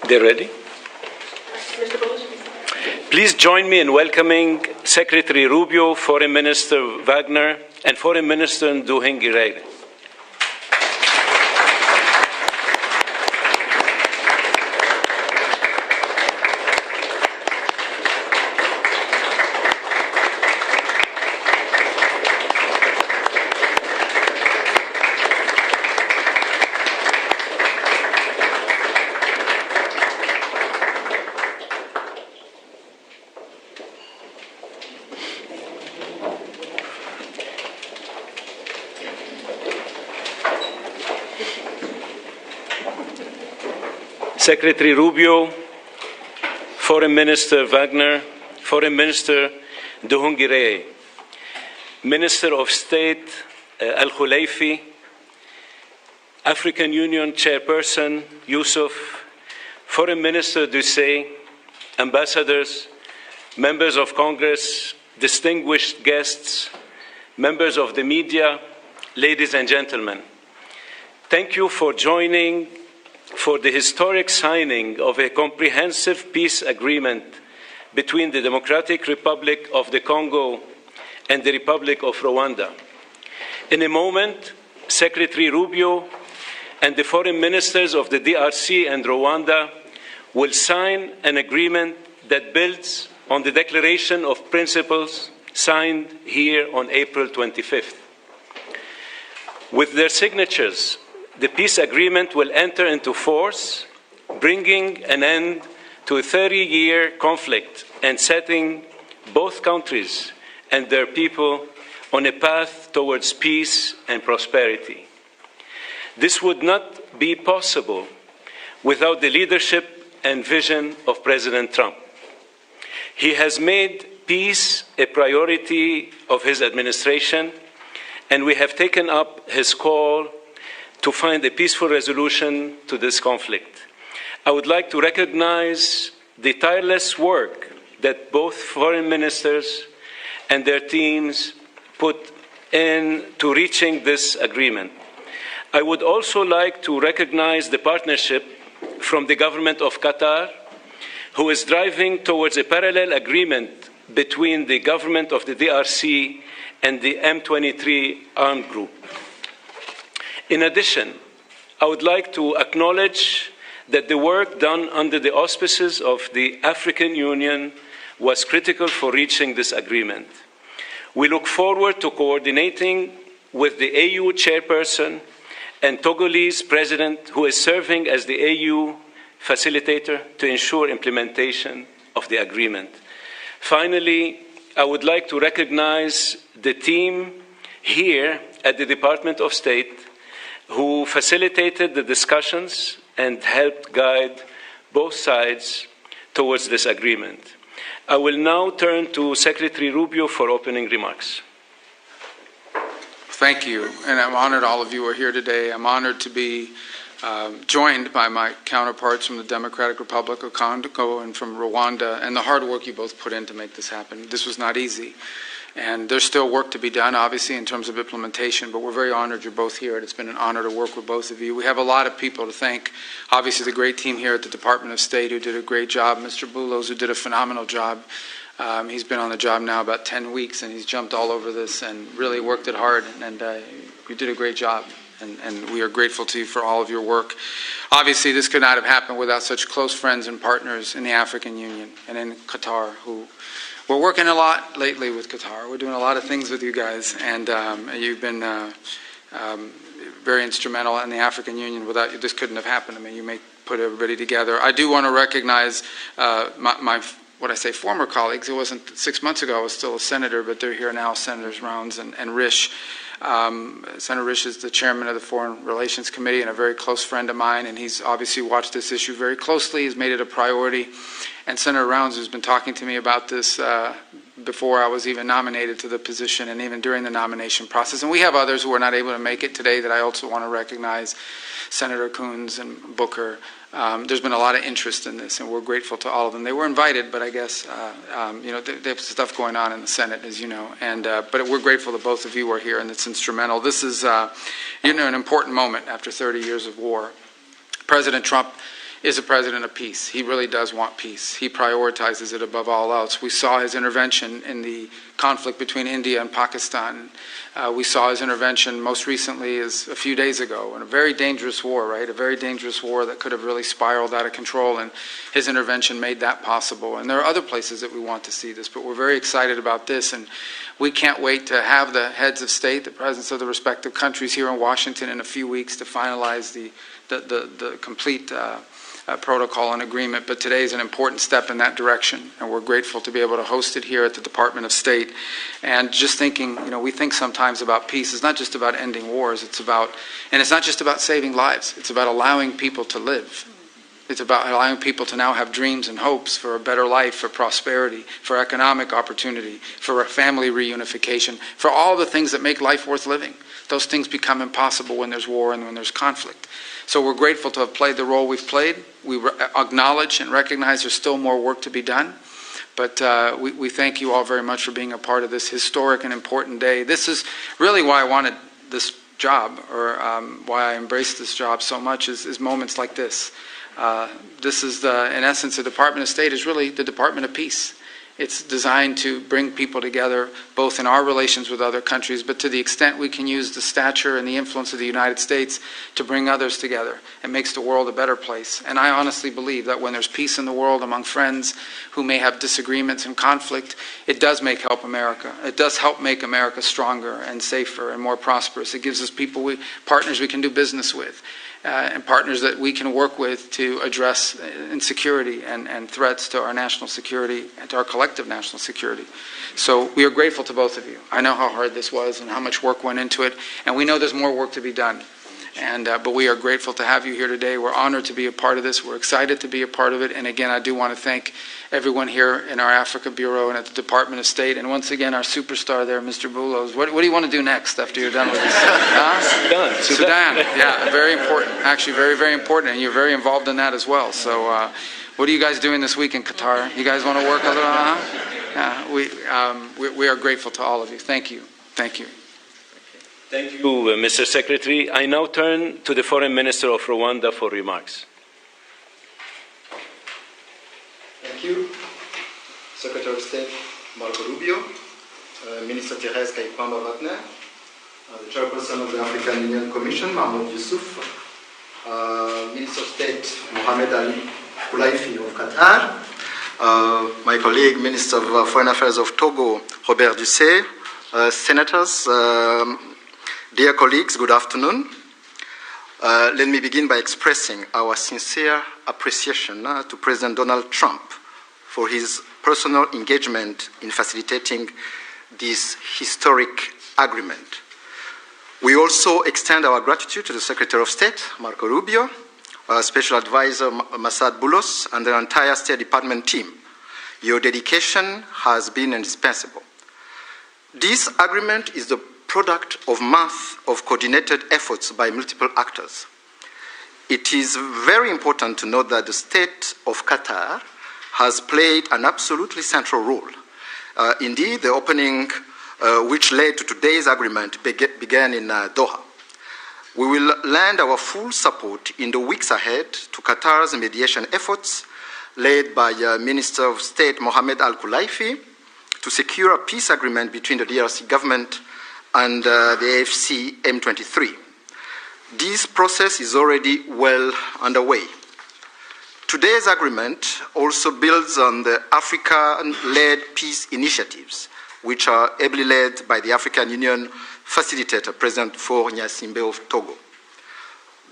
They're ready? Please join me in welcoming Secretary Rubio, Foreign Minister Wagner, and Foreign Minister Nduhungireya. Secretary Rubio, Foreign Minister Wagner, Foreign Minister Nduhungireya, Minister of State Al-Khulaifi, African Union Chairperson Yusuf, Foreign Minister Ducey, ambassadors, members of Congress, distinguished guests, members of the media, ladies and gentlemen. Thank you for joining for the historic signing of a comprehensive peace agreement between the Democratic Republic of the Congo and the Republic of Rwanda. In a moment, Secretary Rubio and the foreign ministers of the DRC and Rwanda will sign an agreement that builds on the Declaration of Principles signed here on April 25th. With their signatures, the peace agreement will enter into force, bringing an end to a 30-year conflict and setting both countries and their people on a path towards peace and prosperity. This would not be possible without the leadership and vision of President Trump. He has made peace a priority of his administration, and we have taken up his call to find a peaceful resolution to this conflict. I would like to recognize the tireless work that both foreign ministers and their teams put into reaching this agreement. I would also like to recognize the partnership from the government of Qatar, who is driving towards a parallel agreement between the government of the DRC and the M23 armed group. In addition, I would like to acknowledge that the work done under the auspices of the African Union was critical for reaching this agreement. We look forward to coordinating with the AU chairperson and Togolese president, who is serving as the AU facilitator, to ensure implementation of the agreement. Finally, I would like to recognize the team here at the Department of State who facilitated the discussions and helped guide both sides towards this agreement. I will now turn to Secretary Rubio for opening remarks. Thank you, and I'm honored all of you are here today. I'm honored to be joined by my counterparts from the Democratic Republic of Congo and from Rwanda, and the hard work you both put in to make this happen. This was not easy. And there's still work to be done, obviously, in terms of implementation, but we're very honored you're both here, and it's been an honor to work with both of you. We have a lot of people to thank. Obviously, the great team here at the Department of State who did a great job, Mr. Bulos, who did a phenomenal job. He's been on the job now about 10 weeks, and he's jumped all over this and really worked it hard, and you did a great job, and we are grateful to you for all of your work. Obviously, this could not have happened without such close friends and partners in the African Union and in Qatar, who we're working a lot lately with Qatar. We're doing a lot of things with you guys, and you've been very instrumental in the African Union. Without you, this couldn't have happened. I mean, you may put everybody together. I do want to recognize my what I say, former colleagues. It wasn't 6 months ago. I was still a senator, but they're here now, Senators Rounds and Risch. Senator Risch is the chairman of the Foreign Relations Committee and a very close friend of mine, and he's obviously watched this issue very closely. He's made it a priority. And Senator Rounds, who's been talking to me about this before I was even nominated to the position and even during the nomination process. And we have others who are not able to make it today that I also want to recognize, Senator Coons and Booker. There's been a lot of interest in this, and we're grateful to all of them. They were invited, but I guess, you know, there's stuff going on in the Senate, as you know. And but we're grateful that both of you are here, and it's instrumental. This is, you know, an important moment after 30 years of war. President Trump is a president of peace. He really does want peace. He prioritizes it above all else. We saw his intervention in the conflict between India and Pakistan. We saw his intervention most recently as a few days ago in a very dangerous war, right? A very dangerous war that could have really spiraled out of control, and his intervention made that possible. And there are other places that we want to see this, but we're very excited about this, and we can't wait to have the heads of state, the presidents of the respective countries here in Washington in a few weeks to finalize the complete protocol and agreement. But today is an important step in that direction, and we're grateful to be able to host it here at the Department of State. And just thinking, we think sometimes about peace. It's not just about ending wars. It's not just about saving lives. It's about allowing people to live. It's about allowing people to now have dreams and hopes for a better life, for prosperity, for economic opportunity, for family reunification, for all the things that make life worth living. Those things become impossible when there's war and when there's conflict. So we're grateful to have played the role we've played. We acknowledge and recognize there's still more work to be done. But we thank you all very much for being a part of this historic and important day. This is really why I wanted this job, or why I embraced this job so much, is moments like this. This is, in essence, the Department of State is really the Department of Peace. It's designed to bring people together, both in our relations with other countries, but to the extent we can use the stature and the influence of the United States to bring others together. It makes the world a better place. And I honestly believe that when there's peace in the world among friends who may have disagreements and conflict, it does help America. It does help make America stronger and safer and more prosperous. It gives us partners we can do business with. And partners that we can work with to address insecurity and threats to our national security and to our collective national security. So we are grateful to both of you. I know how hard this was and how much work went into it, and we know there's more work to be done. But we are grateful to have you here today. We're honored to be a part of this. We're excited to be a part of it. And again, I do want to thank everyone here in our Africa Bureau and at the Department of State. And once again, our superstar there, Mr. Boulos. What do you want to do next after you're done with this? Sudan. Yeah, very important. Actually, very, very important. And you're very involved in that as well. So what are you guys doing this week in Qatar? You guys want to work a little? We are grateful to all of you. Thank you. Thank you. Thank you, Mr. Secretary. I now turn to the Foreign Minister of Rwanda for remarks. Thank you, Secretary of State Marco Rubio, Minister Therese Kayipamba-Wagner, the Chairperson of the African Union Commission, Mahmoud Yusuf, Minister of State Mohamed Ali Koulaifi of Qatar, my colleague, Minister of Foreign Affairs of Togo, Robert Dussé, Senators, dear colleagues, good afternoon. Let me begin by expressing our sincere appreciation to President Donald Trump for his personal engagement in facilitating this historic agreement. We also extend our gratitude to the Secretary of State, Marco Rubio, Special Advisor Masad Boulos, and the entire State Department team. Your dedication has been indispensable. This agreement is the product of months of coordinated efforts by multiple actors. It is very important to note that the state of Qatar has played an absolutely central role. Indeed, the opening, which led to today's agreement, began in Doha. We will lend our full support in the weeks ahead to Qatar's mediation efforts, led by Minister of State Mohamed Al Koulaifi, to secure a peace agreement between the DRC government and the AFC M23. This process is already well underway. Today's agreement also builds on the African-led peace initiatives, which are ably led by the African Union facilitator, President Faure Gnassingbé of Togo.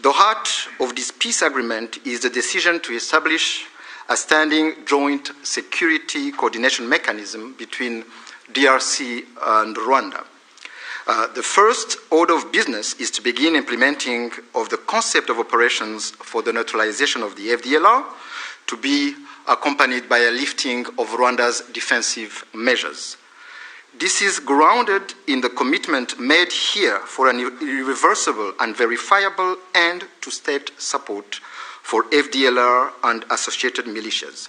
The heart of this peace agreement is the decision to establish a standing joint security coordination mechanism between DRC and Rwanda. The first order of business is to begin implementing of the concept of operations for the neutralization of the FDLR, to be accompanied by a lifting of Rwanda's defensive measures. This is grounded in the commitment made here for an irreversible and verifiable end to state support for FDLR and associated militias.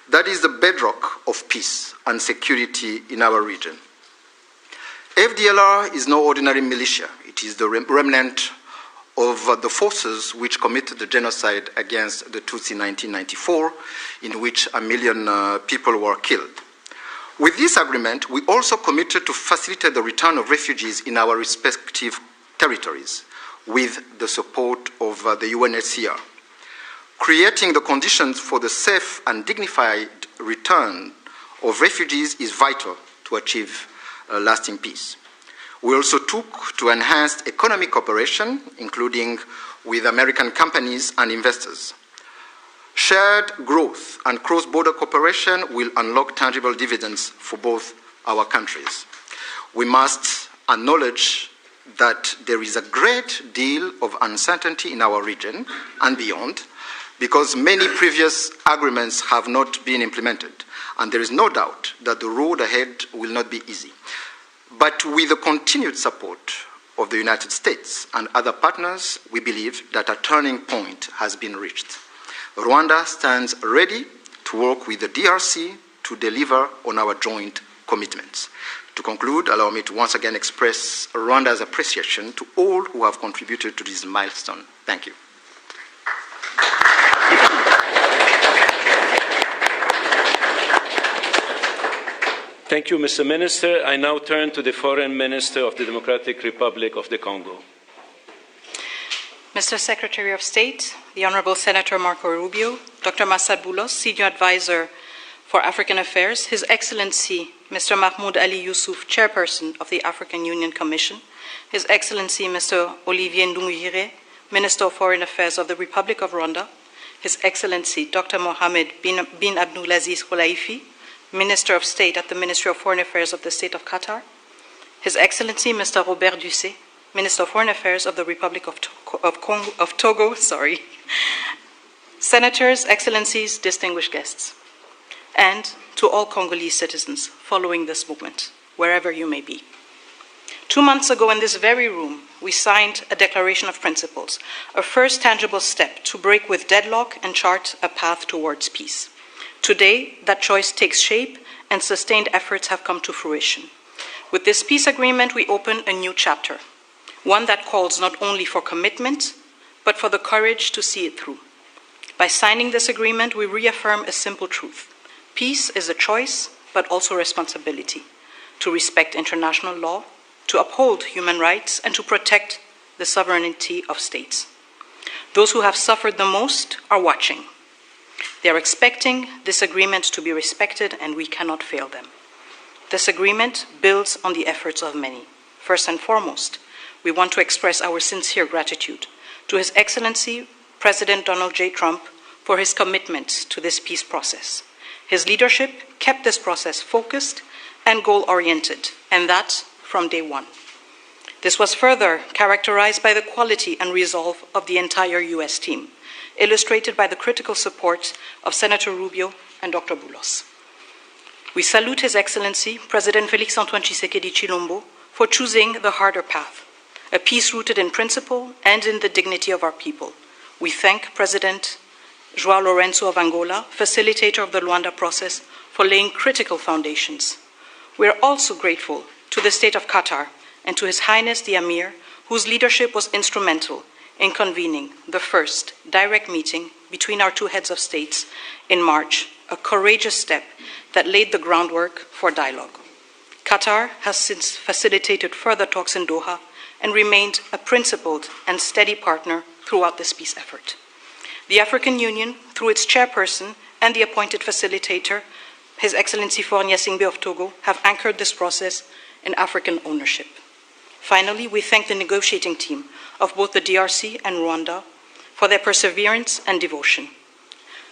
That is the bedrock of peace and security in our region. FDLR is no ordinary militia. It is the remnant of the forces which committed the genocide against the Tutsi in 1994, in which 1 million people were killed. With this agreement, we also committed to facilitate the return of refugees in our respective territories with the support of the UNHCR. Creating the conditions for the safe and dignified return of refugees is vital to achieve lasting peace. We also took to enhance economic cooperation, including with American companies and investors. Shared growth and cross-border cooperation will unlock tangible dividends for both our countries. We must acknowledge that there is a great deal of uncertainty in our region and beyond, because many previous agreements have not been implemented, and there is no doubt that the road ahead will not be easy. But with the continued support of the United States and other partners, we believe that a turning point has been reached. Rwanda stands ready to work with the DRC to deliver on our joint commitments. To conclude, allow me to once again express Rwanda's appreciation to all who have contributed to this milestone. Thank you. Thank you, Mr. Minister. I now turn to the Foreign Minister of the Democratic Republic of the Congo. Mr. Secretary of State, the Honorable Senator Marco Rubio, Dr. Massad Boulos, Senior Advisor for African Affairs, His Excellency Mr. Mahmoud Ali Yusuf, Chairperson of the African Union Commission, His Excellency Mr. Olivier Nduhungirehe, Minister of Foreign Affairs of the Republic of Rwanda, His Excellency Dr. Mohamed bin Abdulaziz Khelaifi, Minister of State at the Ministry of Foreign Affairs of the State of Qatar, His Excellency Mr. Robert Dussé, Minister of Foreign Affairs of the Republic of Togo, Senators, Excellencies, distinguished guests, and to all Congolese citizens following this movement, wherever you may be. 2 months ago in this very room, we signed a Declaration of Principles, a first tangible step to break with deadlock and chart a path towards peace. Today, that choice takes shape and sustained efforts have come to fruition. With this peace agreement, we open a new chapter, one that calls not only for commitment, but for the courage to see it through. By signing this agreement, we reaffirm a simple truth. Peace is a choice, but also responsibility, to respect international law, to uphold human rights, and to protect the sovereignty of states. Those who have suffered the most are watching. They are expecting this agreement to be respected, and we cannot fail them. This agreement builds on the efforts of many. First and foremost, we want to express our sincere gratitude to His Excellency President Donald J. Trump for his commitment to this peace process. His leadership kept this process focused and goal-oriented, and that from day one. This was further characterized by the quality and resolve of the entire U.S. team, illustrated by the critical support of Senator Rubio and Dr. Boulos. We salute His Excellency President Félix-Antoine Tshisekedi Chilombo for choosing the harder path, a peace rooted in principle and in the dignity of our people. We thank President João Lourenço of Angola, facilitator of the Luanda process, for laying critical foundations. We are also grateful to the State of Qatar and to His Highness the Emir, whose leadership was instrumental in convening the first direct meeting between our two heads of states in March, a courageous step that laid the groundwork for dialogue. Qatar has since facilitated further talks in Doha and remained a principled and steady partner throughout this peace effort. The African Union, through its chairperson and the appointed facilitator, His Excellency Faure Gnassingbé of Togo, have anchored this process in African ownership. Finally, we thank the negotiating team of both the DRC and Rwanda for their perseverance and devotion.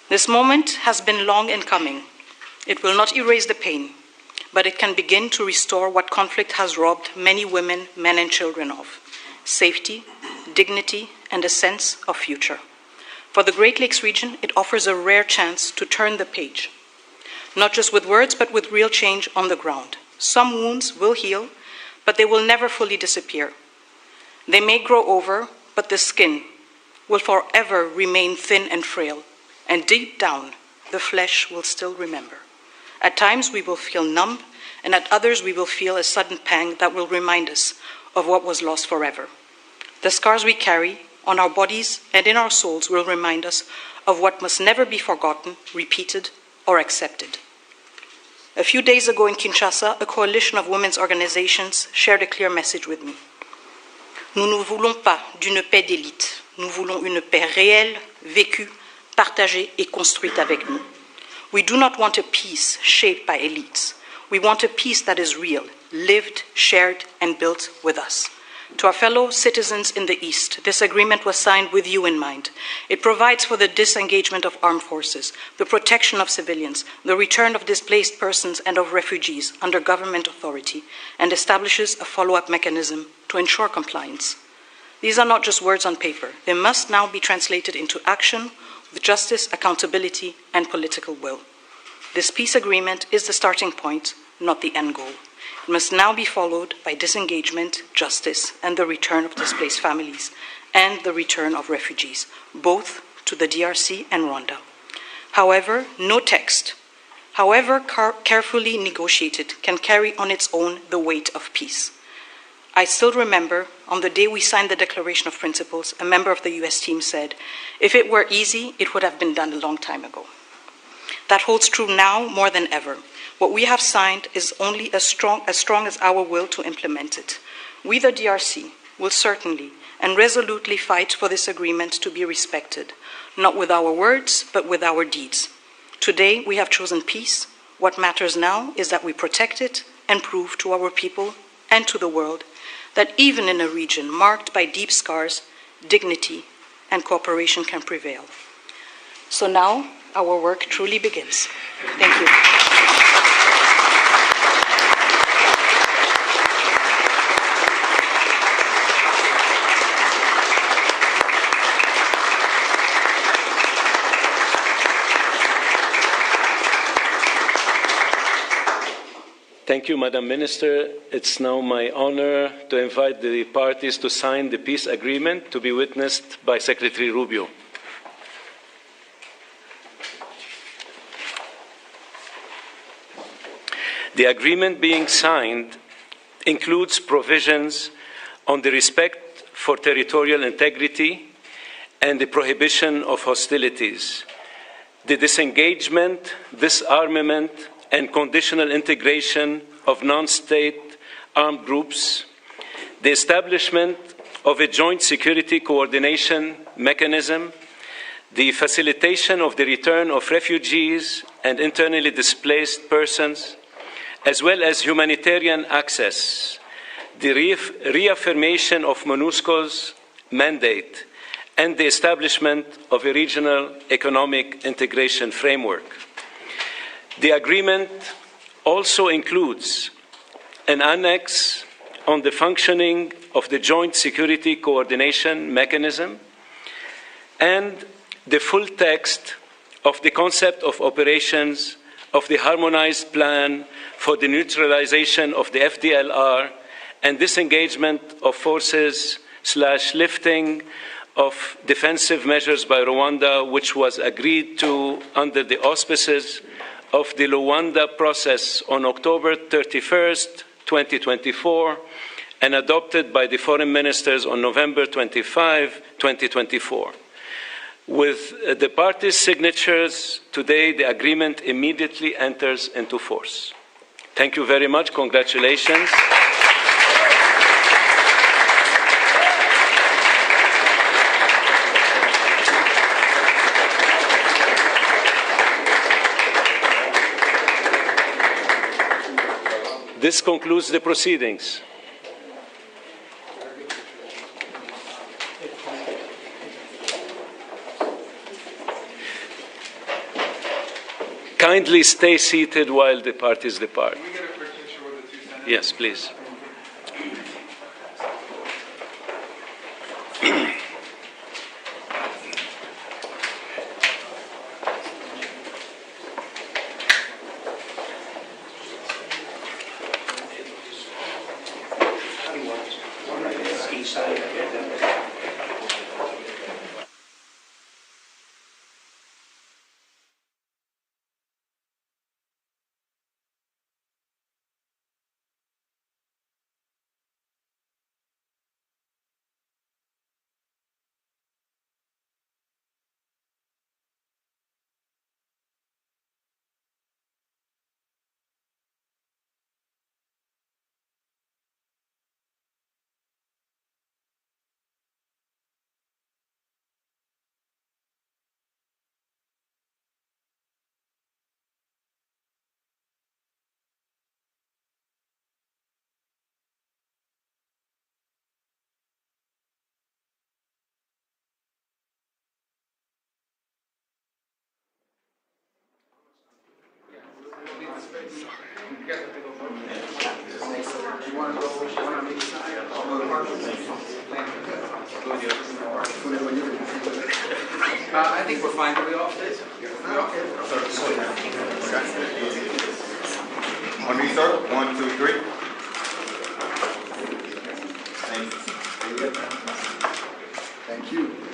This moment has been long in coming. It will not erase the pain, but it can begin to restore what conflict has robbed many women, men, and children of: safety, dignity, and a sense of future. For the Great Lakes region, it offers a rare chance to turn the page, not just with words, but with real change on the ground. Some wounds will heal, but they will never fully disappear. They may grow over, but the skin will forever remain thin and frail, and deep down, the flesh will still remember. At times we will feel numb, and at others we will feel a sudden pang that will remind us of what was lost forever. The scars we carry on our bodies and in our souls will remind us of what must never be forgotten, repeated, or accepted. A few days ago in Kinshasa, a coalition of women's organizations shared a clear message with me. Nous ne voulons pas d'une paix d'élite. Nous voulons une paix réelle, vécue, partagée et construite avec nous. We do not want a peace shaped by elites. We want a peace that is real, lived, shared, and built with us. To our fellow citizens in the East, this agreement was signed with you in mind. It provides for the disengagement of armed forces, the protection of civilians, the return of displaced persons and of refugees under government authority, and establishes a follow-up mechanism to ensure compliance. These are not just words on paper. They must now be translated into action with justice, accountability, and political will. This peace agreement is the starting point, not the end goal. It must now be followed by disengagement, justice, and the return of displaced families, and the return of refugees, both to the DRC and Rwanda. However, no text, however carefully negotiated, can carry on its own the weight of peace. I still remember, on the day we signed the Declaration of Principles, a member of the US team said, "If it were easy, it would have been done a long time ago." That holds true now more than ever. What we have signed is only as strong as our will to implement it. We, the DRC, will certainly and resolutely fight for this agreement to be respected, not with our words, but with our deeds. Today, we have chosen peace. What matters now is that we protect it and prove to our people and to the world that even in a region marked by deep scars, dignity and cooperation can prevail. So now, our work truly begins. Thank you. Thank you, Madam Minister. It's now my honor to invite the parties to sign the peace agreement to be witnessed by Secretary Rubio. The agreement being signed includes provisions on the respect for territorial integrity and the prohibition of hostilities, the disengagement, disarmament, and conditional integration of non-state armed groups, the establishment of a joint security coordination mechanism, the facilitation of the return of refugees and internally displaced persons, as well as humanitarian access, the reaffirmation of MONUSCO's mandate, and the establishment of a regional economic integration framework. The agreement also includes an annex on the functioning of the Joint Security Coordination Mechanism and the full text of the concept of operations of the Harmonized Plan for the Neutralization of the FDLR and disengagement of forces / lifting of defensive measures by Rwanda, which was agreed to under the auspices of the Luanda process on October 31st, 2024, and adopted by the foreign ministers on November 25, 2024. With the parties' signatures today, the agreement immediately enters into force. Thank you very much. Congratulations. This concludes the proceedings. Kindly stay seated while the parties depart. Can we get a quick picture with the two senators? Yes, please. Each side. want to go one on each side? I think we're fine. Do we all fit? On me, sir. 1, 2, 3. Thank you.